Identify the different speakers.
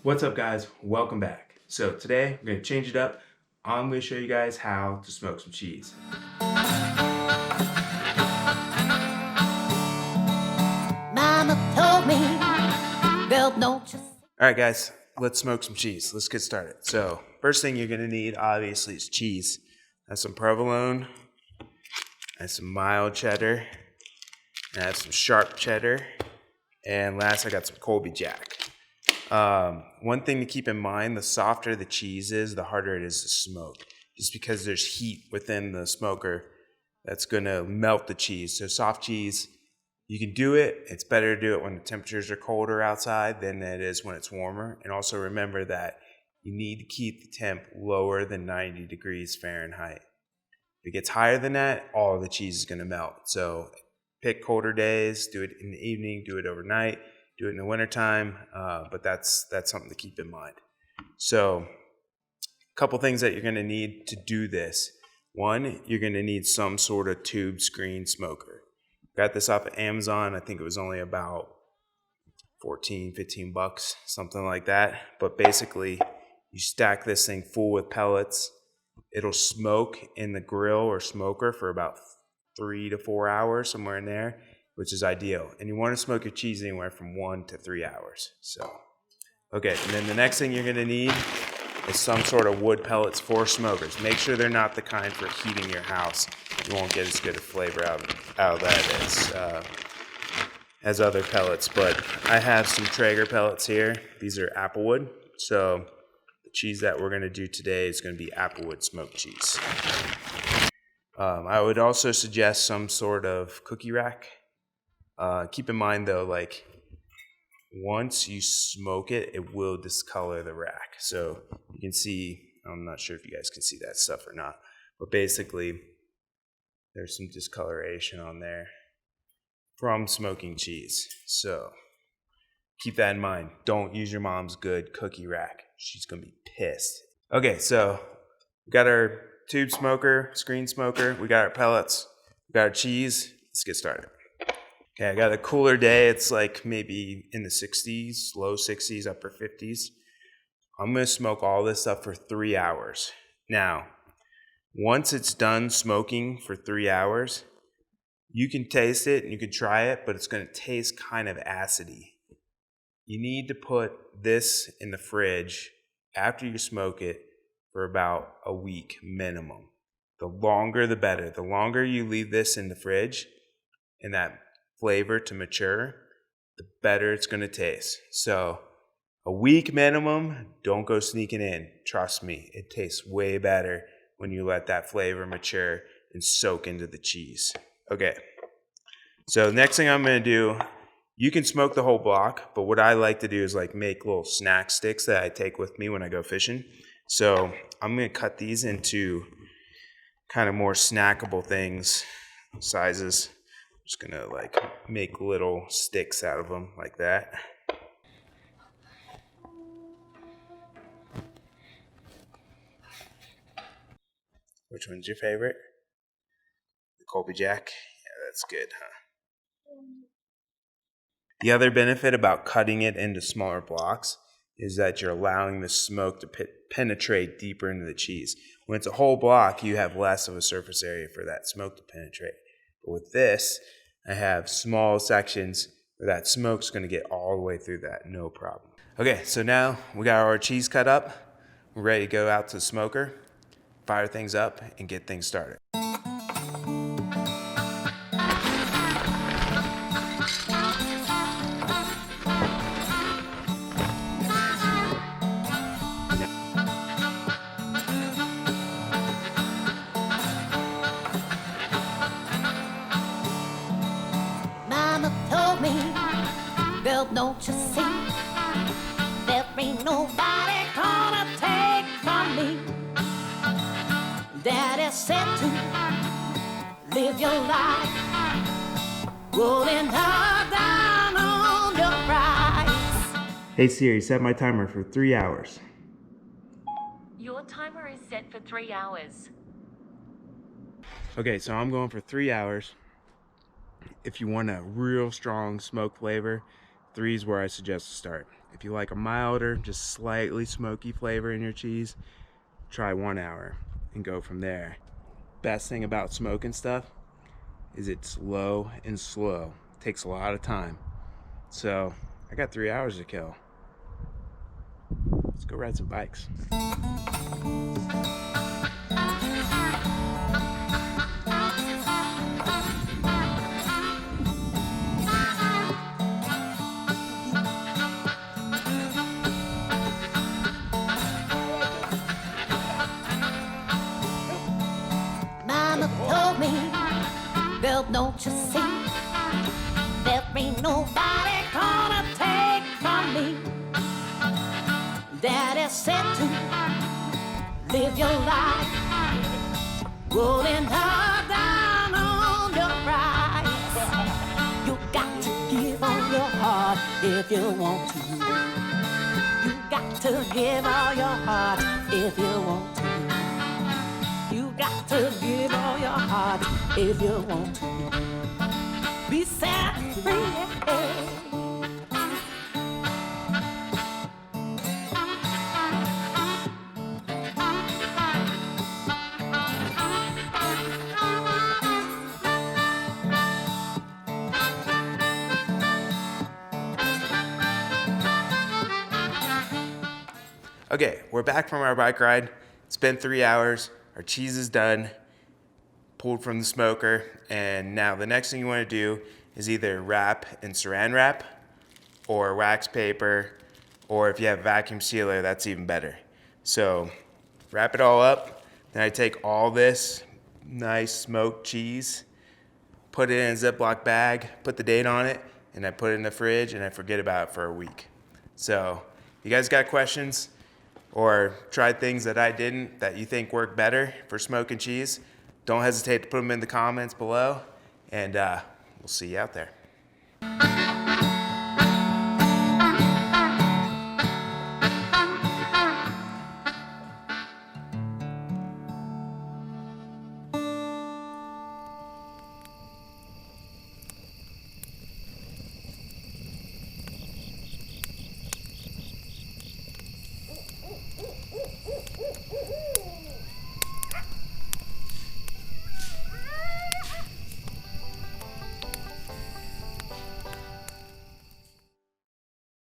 Speaker 1: What's up, guys? Welcome back. So today we're gonna change it up. I'm gonna show you guys how to smoke some cheese. Mama told me, girl, don't you... All right, guys, let's smoke some cheese. Let's get started. So first thing you're gonna need, obviously, is cheese. I have some provolone, I have some mild cheddar, I have some sharp cheddar, and last I got some Colby Jack. One thing to keep in mind, the softer the cheese is, the harder it is to smoke. Just because there's heat within the smoker that's going to melt the cheese. So soft cheese, you can do it. It's better to do it when the temperatures are colder outside than it is when it's warmer. And also remember that you need to keep the temp lower than 90 degrees Fahrenheit. If it gets higher than that, all the cheese is going to melt. So pick colder days, do it in the evening, do it overnight. Do it in the wintertime, but that's something to keep in mind. So a couple things that you're going to need to do this. One, you're going to need some sort of tube screen smoker. Got this off of Amazon. I think it was only about 14, 15 bucks, something like that. But basically, you stack this thing full with pellets. It'll smoke in the grill or smoker for about 3 to 4 hours, somewhere in there, which is ideal. And you want to smoke your cheese anywhere from 1 to 3 hours. So, okay, and then the next thing you're gonna need is some sort of wood pellets for smokers. Make sure they're not the kind for heating your house. You won't get as good a flavor out of that as other pellets. But I have some Traeger pellets here. These are applewood. So the cheese that we're gonna do today is gonna be applewood smoked cheese. I would also suggest some sort of cookie rack. Keep in mind though, like once you smoke it, it will discolor the rack. So you can see, I'm not sure if you guys can see that stuff or not, but basically there's some discoloration on there from smoking cheese. So keep that in mind. Don't use your mom's good cookie rack. She's gonna be pissed. Okay, so we got our tube smoker, screen smoker, we got our pellets, we got our cheese. Let's get started. Okay, I got a cooler day. It's like maybe in the 60s, low 60s, upper 50s. I'm going to smoke all this stuff for 3 hours. Now, once it's done smoking for 3 hours, you can taste it and you can try it, but it's going to taste kind of acidy. You need to put this in the fridge after you smoke it for about a week minimum. The longer, the better. The longer you leave this in the fridge and that flavor to mature, the better it's going to taste. So a week minimum, don't go sneaking in. Trust me, it tastes way better when you let that flavor mature and soak into the cheese. Okay, so next thing I'm going to do, you can smoke the whole block, but what I like to do is like make little snack sticks that I take with me when I go fishing. So I'm going to cut these into kind of more snackable things, sizes. Just gonna like make little sticks out of them like that. Which one's your favorite? The Colby Jack? Yeah, that's good, huh? The other benefit about cutting it into smaller blocks is that you're allowing the smoke to penetrate deeper into the cheese. When it's a whole block, you have less of a surface area for that smoke to penetrate. But with this, I have small sections where that smoke's going to get all the way through that, no problem. Okay, so now we got our cheese cut up. We're ready to go out to the smoker, fire things up, and get things started. Girl, don't you see? There ain't nobody gonna take from me. Daddy said to live your life, rolling her down on your price. Hey Siri, set my timer for 3 hours.
Speaker 2: Your timer is set for 3 hours.
Speaker 1: Okay, so I'm going for 3 hours. If you want a real strong smoke flavor, 3 is where I suggest to start. If you like a milder, just slightly smoky flavor in your cheese, try 1 hour and go from there. Best thing about smoking stuff is it's low and slow. It takes a lot of time. So I got 3 hours to kill. Let's go ride some bikes.
Speaker 3: Mama told me, girl, don't you see? There ain't nobody gonna take from me. Daddy said to live your life, rolling her down on your price. You got to give all your heart if you want to. You got to give all your heart if you want to. You got to give all your heart if you want to. Be set free.
Speaker 1: Okay, we're back from our bike ride. It's been 3 hours. Our cheese is done, pulled from the smoker, and now the next thing you want to do is either wrap in saran wrap or wax paper, or if you have a vacuum sealer, that's even better. So wrap it all up. Then I take all this nice smoked cheese, put it in a Ziploc bag, put the date on it, and I put it in the fridge and I forget about it for a week. So you guys got questions or tried things that I didn't that you think work better for smoking cheese, don't hesitate to put them in the comments below, and we'll see you out there.